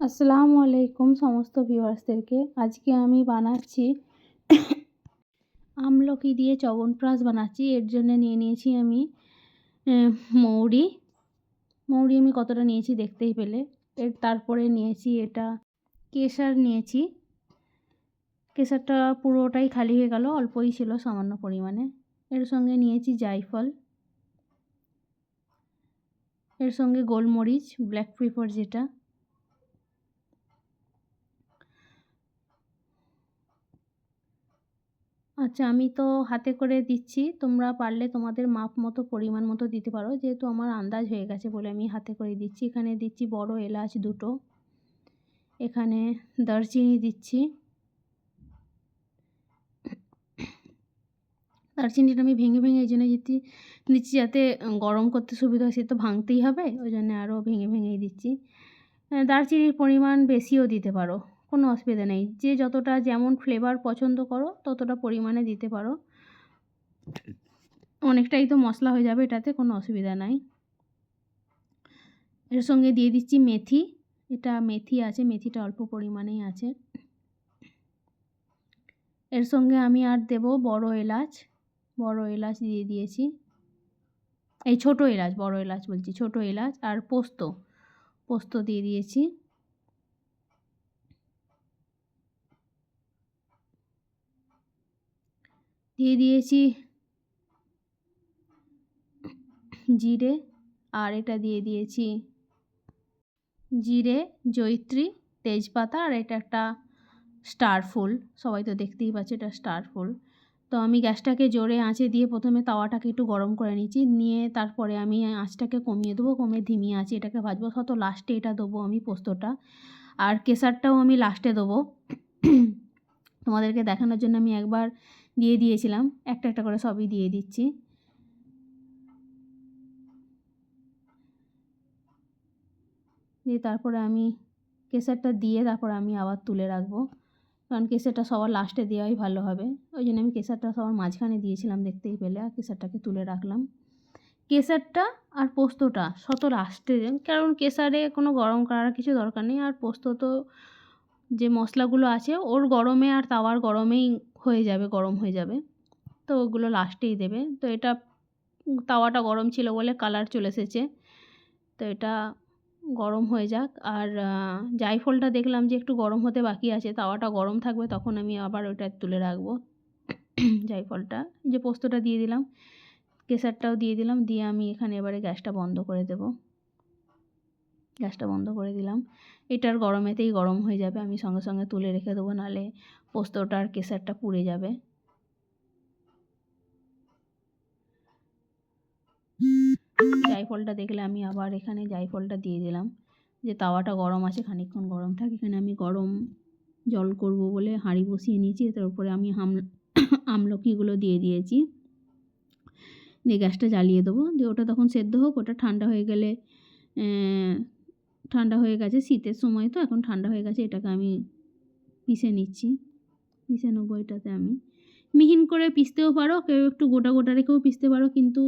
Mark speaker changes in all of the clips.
Speaker 1: আসসালামু আলাইকুম সমস্ত ভিউয়ার্সদেরকে। আজকে আমি বানাচ্ছি আমলকি দিয়ে চ্যবনপ্রাশ বানাচ্ছি। এর জন্য নিয়ে নিয়েছি আমি মৌরি। মৌরি আমি কতটা নিয়েছি দেখতেই পেলে। তারপরে নিয়েছি এটা কেশর নিয়েছি। কেশরটা পুরোটাই খালি হয়ে গেল, অল্পই ছিল সামান্য পরিমাণে। এর সঙ্গে নিয়েছি জায়ফল, এর সঙ্গে গোলমরিচ, ব্ল্যাক পেপার যেটা। আচ্ছা, আমি তো হাতে করে দিচ্ছি, তোমরা পারলে তোমাদের মাপ মতো পরিমাণ মতো দিতে পারো। যেহেতু আমার আন্দাজ হয়ে গেছে বলে আমি হাতে করে দিচ্ছি। এখানে দিচ্ছি বড় এলাচ দুটো, এখানে দারচিনি দিচ্ছি। দারচিনিটা আমি ভেঙে ভেঙে এই জন্য দিচ্ছি যাতে গরম করতে সুবিধা হয়। সে তো ভাঙতেই হবে, ওই জন্য আরও ভেঙে ভেঙেই দিচ্ছি। দারচিনির পরিমাণ বেশিও দিতে পারো, কোনো অসুবিধা নেই। যে যতটা যেমন ফ্লেভার পছন্দ করো ততটা পরিমাণে দিতে পারো। অনেকটাই তো মশলা হয়ে যাবে, এটাতে কোনো অসুবিধা নাই। এর সঙ্গে দিয়ে দিচ্ছি মেথি। এটা মেথি আছে, মেথিটা অল্প পরিমাণেই আছে। এর সঙ্গে আমি আর দেব বড় এলাচ। বড় এলাচ দিয়ে দিয়েছি, এই ছোট এলাচ, বড় এলাচ বলছি, ছোট এলাচ। আর পোস্ত, পোস্ত দিয়ে দিয়েছি। দিয়ে দিয়েছি জিরে, আর এটা দিয়ে দিয়েছি জিরে, জয়িত্রী, তেজপাতা, আর এটা একটা স্টার ফুল। সবাই তো দেখতেই পাচ্ছে এটা স্টার ফুল। তো আমি গ্যাসটাকে জোরে আঁচে দিয়ে প্রথমে তাওয়াটাকে একটু গরম করে নিচ্ছি, নিয়ে তারপরে আমি আঁচটাকে কমিয়ে দেবো, কমিয়ে ধিমিয়ে আঁচে এটাকে ভাজবো। শত লাস্টে এটা দেবো আমি পোস্তটা, আর কেশরটাও আমি লাস্টে দেবো। তোমাদেরকে দেখানোর জন্য আমি একবার দিয়ে দিয়েছিলাম, একটা একটা করে সবই দিয়ে দিচ্ছি। দিয়ে তারপরে আমি কেশরটা দিয়ে তারপরে আমি আবার তুলে রাখবো, কারণ কেশরটা সবার লাস্টে দেওয়াই ভালো হবে। ওই জন্য আমি কেশরটা সবার মাঝখানে দিয়েছিলাম, দেখতেই পেলে। আর কেশরটাকে তুলে রাখলাম। কেশরটা আর পোস্তটা শত লাস্টে, কারণ কেশরে কোনো গরম করার কিছু দরকার নেই। আর পোস্ত তো যে মশলাগুলো আছে ওর গরমে আর তাওয়ার গরমেই হয়ে যাবে, গরম হয়ে যাবে। তো ওগুলো লাস্টেই দেবে। তো এটা তাওয়াটা গরম ছিল বলে কালার চলে এসেছে। তো এটা গরম হয়ে যাক। আর জায়ফলটা দেখলাম যে একটু গরম হতে বাকি আছে, তাওয়াটা গরম থাকবে তখন আমি আবার ওটা তুলে রাখবো। জায়ফলটা, যে পোস্তটা দিয়ে দিলাম, কেশরটাও দিয়ে দিলাম, দিয়ে আমি এখানে এবারে গ্যাসটা বন্ধ করে দেব। গ্যাসটা বন্ধ করে দিলাম। এটার গরমেতেই গরম হয়ে যাবে, আমি সঙ্গে সঙ্গে তুলে রেখে দেবো, নাহলে পোস্তটা আর কেশরটা পুড়ে যাবে। জায়ফলটা দেখলে আমি আবার এখানে জায়ফলটা দিয়ে দিলাম, যে তাওয়াটা গরম আছে, খানিকক্ষণ গরম থাক। এখানে আমি গরম জল করব বলে হাঁড়ি বসিয়ে নিয়েছি, তার উপরে আমি আমলকিগুলো দিয়ে দিয়েছি, দিয়ে গ্যাসটা জ্বালিয়ে দেবো। দিয়ে ওটা তখন সেদ্ধ হোক, ওটা ঠান্ডা হয়ে গেলে, ঠান্ডা হয়ে গেছে, শীতের সময় তো এখন ঠান্ডা হয়ে গেছে, এটাকে আমি পিষে নিচ্ছি, পিষে নেবো। এটাতে আমি মিহিন করে পিষতেও পারো, কেউ একটু গোটা গোটা রেখেও পিষতে পারো, কিন্তু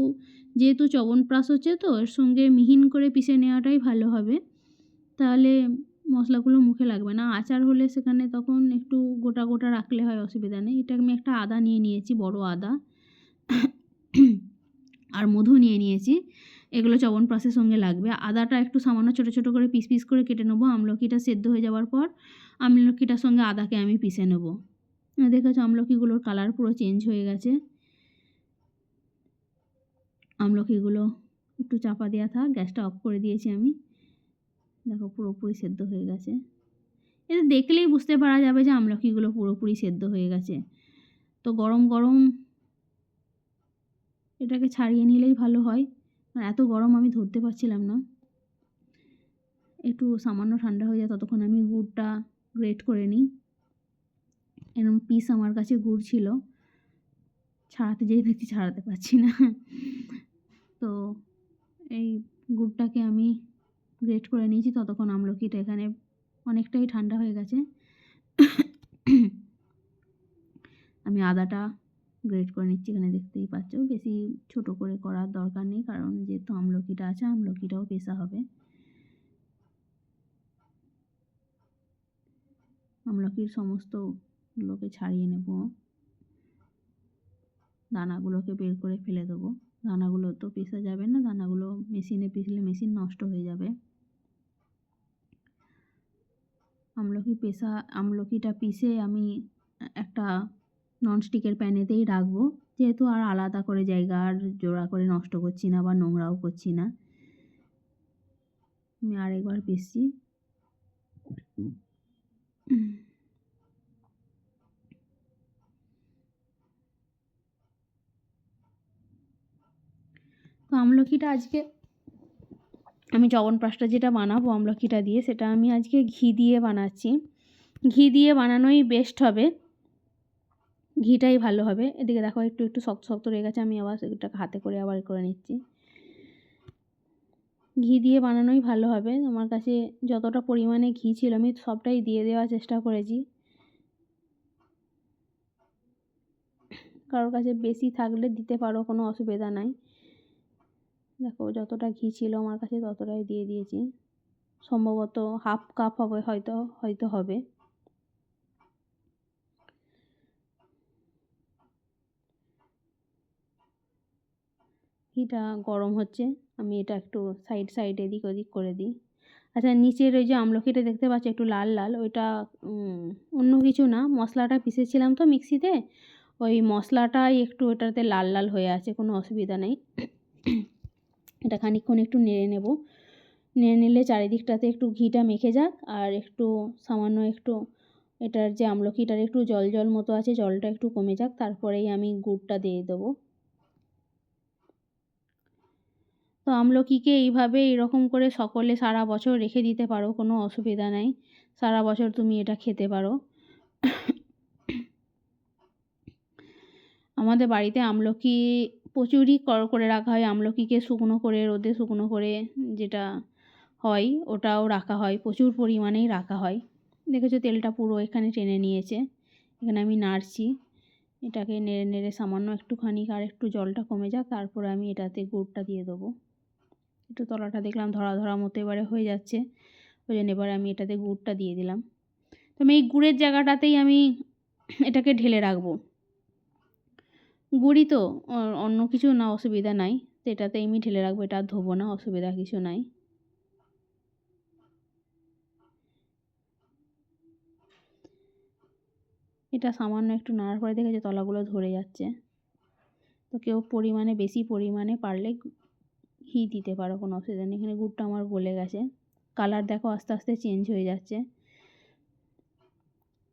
Speaker 1: যেহেতু চ্যবনপ্রাশ হচ্ছে তো এর সঙ্গে মিহিন করে পিষে নেওয়াটাই ভালো হবে, তাহলে মশলাগুলো মুখে লাগবে না। আচার হলে সেখানে তখন একটু গোটা গোটা রাখলে হয়, অসুবিধা নেই। এটা আমি একটা আদা নিয়ে নিয়েছি, বড় আদা, আর মধু নিয়ে নিয়েছি। এগুলো চ্যবনপ্রাশের সঙ্গে লাগবে। আদাটা একটু সামান্য ছোটো ছোটো করে পিস পিস করে কেটে নেবো। আমলকিটা সেদ্ধ হয়ে যাওয়ার পর আমলকিটার সঙ্গে আদাকে আমি পিষে নেবো। দেখেছো আমলকিগুলোর কালার পুরো চেঞ্জ হয়ে গেছে। আমলকিগুলো একটু চাপা দেওয়া থাক, গ্যাসটা অফ করে দিয়েছি আমি। দেখো পুরোপুরি সেদ্ধ হয়ে গেছে। এটা দেখলেই বুঝতে পারা যাবে যে আমলকিগুলো পুরোপুরি সেদ্ধ হয়ে গেছে। তো গরম গরম এটাকে ছাড়িয়ে নিলেই ভালো হয়, আর এত গরম আমি ধরতে পারছিলাম না। একটু সামান্য ঠান্ডা হয়ে যায় ততক্ষণ আমি গুড়টা গ্রেট করে নিই। এরকম পিস আমার কাছে গুড় ছিল, ছাড়াতে যেয়ে দেখছি ছাড়াতে পারছি না। তো এই গুড়টাকে আমি গ্রেট করে নিয়েছি, ততক্ষণ আমলকিটা এখানে অনেকটাই ঠান্ডা হয়ে গেছে। আমি আদাটা গ্রেট করে নিচ্ছি, এখানে দেখতেই পাচ্ছ। বেশি ছোট করে করার দরকার নেই, কারণ যেহেতু আমলকিটা আছে, আমলকিটাও পেশা হবে। আমলকির সমস্তগুলোকে ছাড়িয়ে নেব, দানাগুলোকে বের করে ফেলে দেবো। দানাগুলো তো পেষা যাবে না, দানাগুলো মেশিনে পিষলে মেশিন নষ্ট হয়ে যাবে। আমলকিটা পিষে আমি একটা ননস্টিকের প্যানেতেই রাখবো, যেহেতু আর আলাদা করে জায়গা আর জোড়া করে নষ্ট করছি না বা নোংরাও করছি না। আমি আরেকবার পিষছি। তো আমলকিটা আজকে আমি চ্যবনপ্রাশটা যেটা বানাবো আমলকিটা দিয়ে, সেটা আমি আজকে ঘি দিয়ে বানাচ্ছি। ঘি দিয়ে বানানোই বেস্ট হবে, ঘিটাই ভালো হবে। এদিকে দেখো একটু একটু শক্ত শক্ত রয়ে গেছে, আমি আবার সেটাকে হাতে করে আবার করে নিচ্ছি। ঘি দিয়ে বানানোই ভালো হবে। আমার কাছে যতটা পরিমাণে ঘি ছিল আমি সবটাই দিয়ে দেওয়ার চেষ্টা করেছি। কারোর কাছে বেশি থাকলে দিতে পারো, কোনো অসুবিধা নাই। দেখো যতটা ঘি ছিল আমার কাছে ততটাই দিয়ে দিয়েছি। সম্ভবত হাফ কাপ হবে, হয়তো হবে। ঘিটা গরম হচ্ছে, আমি এটা একটু সাইড এদিক ওদিক করে দিই। আচ্ছা, নিচের ওই যে আমলকিটা দেখতে পাচ্ছ একটু লাল লাল, ওইটা অন্য কিছু না, মশলাটা পিষেছিলাম তো মিক্সিতে, ওই মশলাটাই একটু ওটাতে লাল লাল হয়ে আছে, কোনো অসুবিধা নেই। এটা খানিকক্ষণ একটু নেড়ে নেব, নেড়ে নিলে চারিদিকটাতে একটু ঘিটা মেখে যাক, আর একটু সামান্য একটু এটার যে আমলকিটার একটু জল জল মতো আছে, জলটা একটু কমে যাক, তারপরেই আমি গুড়টা দিয়ে দেবো। তো আমলকিকে এইভাবে এরকম করে সকলে সারা বছর রেখে দিতে পারো, কোনো অসুবিধা নাই। সারা বছর তুমি এটা খেতে পারো। আমাদের বাড়িতে আমলকি প্রচুরই করে রাখা হয়। আমলকিকে শুকনো করে, রোদে শুকনো করে যেটা হয় ওটাও রাখা হয়, প্রচুর পরিমাণেই রাখা হয়। দেখেছো তেলটা পুরো এখানে টেনে নিয়েছে। এখানে আমি নাড়ছি, এটাকে নেড়ে নেড়ে সামান্য একটুখানি আর একটু জলটা কমে যাক, তারপরে আমি এটাতে গুড়টা দিয়ে দেবো। একটু তলাটা দেখলাম ধরা ধরা মতো এবারে হয়ে যাচ্ছে, ওই জন্য এবারে আমি এটাতে গুড়টা দিয়ে দিলাম। তো আমি এই গুড়ের জায়গাটাতেই আমি এটাকে ঢেলে রাখবো। গুড়ই তো, অন্য কিছু না, অসুবিধা নাই। তো এটাতেই আমি ঢেলে রাখবো, এটা আর ধোবো না, অসুবিধা কিছু নাই। এটা সামান্য একটু নাড়ার পরে দেখেছো তলাগুলো ধরে যাচ্ছে। তো কেউ বেশি পরিমাণে পারলে ঘি দিতে পারো, কোনো অসুবিধা নেই। এখানে গুড়টা আমার গলে গেছে, কালার দেখো আস্তে আস্তে চেঞ্জ হয়ে যাচ্ছে,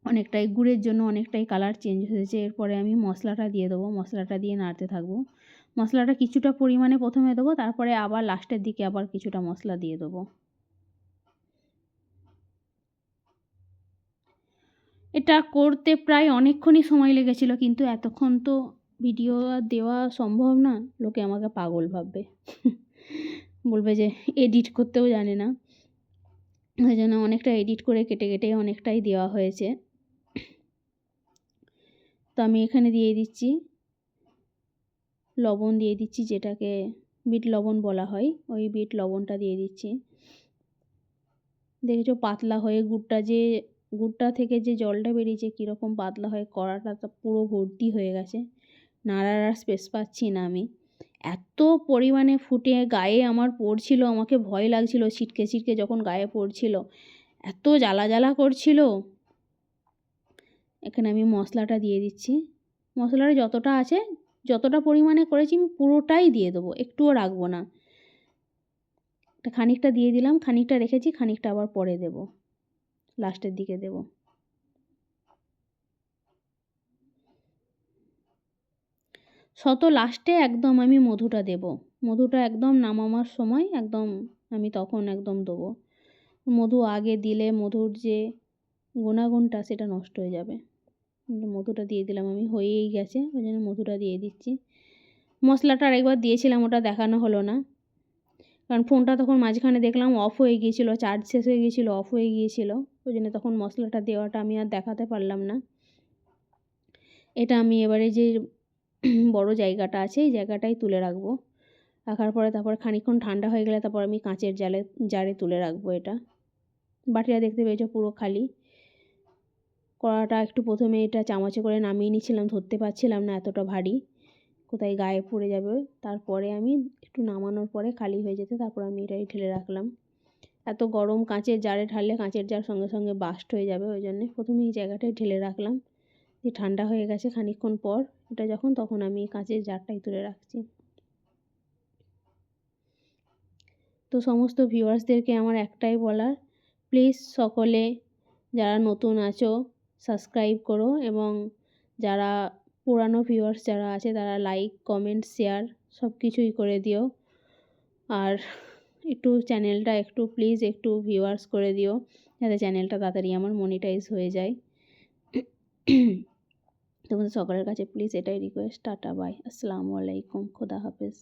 Speaker 1: অনেকটাই গুড়ের জন্য অনেকটাই কালার চেঞ্জ হয়েছে। এরপরে আমি মশলাটা দিয়ে দেবো, মশলাটা দিয়ে নাড়তে থাকবো। মশলাটা কিছুটা পরিমাণে প্রথমে দেবো, তারপরে আবার লাস্টের দিকে আবার কিছুটা মশলা দিয়ে দেবো। এটা করতে প্রায় অনেকক্ষণই সময় লেগেছিল, কিন্তু এতক্ষণ তো ভিডিও দেওয়া সম্ভব না, লোকে আমাকে পাগল ভাববে, বলবে যে এডিট করতেও জানে না। ওই জন্য অনেকটা এডিট করে কেটে কেটে অনেকটাই দেওয়া হয়েছে। তো আমি এখানে দিয়ে দিচ্ছি লবণ, দিয়ে দিচ্ছি যেটাকে বিট লবণ বলা হয়, ওই বিট লবণটা দিয়ে দিচ্ছি। দেখেছো পাতলা হয়ে গুড়টা থেকে যে জলটা বেরিয়েছে কীরকম পাতলা হয়ে, কড়াটা তো পুরো ভর্তি হয়ে গেছে, নাড়ার আর স্পেস পাচ্ছি না আমি। এত পরিমাণে ফুটে গায়ে আমার পড়ছিল, আমাকে ভয় লাগছিল, ছিটকে ছিটকে যখন গায়ে পড়ছিল, এত জ্বালা জ্বালা করছিল। এখানে আমি মশলাটা দিয়ে দিচ্ছি। মশলাটা যতটা আছে, যতটা পরিমাণে করেছি আমি পুরোটাই দিয়ে দেবো, একটুও রাখবো না। খানিকটা দিয়ে দিলাম, খানিকটা রেখেছি, খানিকটা আবার পরে দেব, লাস্টের দিকে দেব। লাস্টে একদম আমি মধুটা দেব, মধুটা একদম নামানোর সময় একদম আমি তখন একদম দেবো। মধু আগে দিলে মধুর যে গুণাগুণটা সেটা নষ্ট হয়ে যাবে। মধুটা দিয়ে দিলাম, আমি হয়েই গেছে, ওই জন্য মধুটা দিয়ে দিচ্ছি। মশলাটা আরেকবার দিয়েছিলাম, ওটা দেখানো হলো না, কারণ ফোনটা তখন মাঝখানে দেখলাম অফ হয়ে গিয়েছিলো, চার্জ শেষ হয়ে গিয়েছিলো, অফ হয়ে গিয়েছিলো, ওই জন্য তখন মশলাটা দেওয়াটা আমি আর দেখাতে পারলাম না। এটা আমি এবারে যে বড় জায়গাটা আছে এই জায়গাটাই তুলে রাখবো। রাখার পরে তারপর খানিকক্ষণ ঠান্ডা হয়ে গেলে তারপর আমি কাঁচের জারে তুলে রাখবো। এটা বাটিটা দেখতে পেয়েছো পুরো খালি। কড়াটা একটু প্রথমে এটা চামচে করে নামিয়ে নিচ্ছিলাম, ধরতে পারছিলাম না, এতটা ভারী, কোথায় গায়ে পড়ে যাবে। তারপরে আমি একটু নামানোর পরে খালি হয়ে যেতে তারপর আমি এটাই ঢেলে রাখলাম। এত গরম কাঁচের জারে ঢাললে কাঁচের জার সঙ্গে সঙ্গে বাস্ট হয়ে যাবে, ওই জন্যে প্রথমে এই জায়গাটায় ঢেলে রাখলাম। দিয়ে ঠান্ডা হয়ে গেছে খানিকক্ষণ পর এটা যখন, তখন আমি কাঁচের জারটাই তুলে রাখছি। তো সমস্ত ভিউয়ার্সদেরকে আমার একটাই বলার, প্লিজ সকলে যারা নতুন আছো সাবস্ক্রাইব করো, এবং যারা পুরানো ভিউয়ার্স যারা আছে তারা লাইক কমেন্ট শেয়ার সব কিছুই করে দিও। আর একটু চ্যানেলটা একটু প্লিজ একটু ভিউয়ার্স করে দিও, যাতে চ্যানেলটা তাড়াতাড়ি আমার মনিটাইজ হয়ে যায়। তোমাদের সকলের কাছে প্লিজ এটাই রিকোয়েস্ট। টাটা বাই, আসসালামু আলাইকুম, খোদা হাফেজ।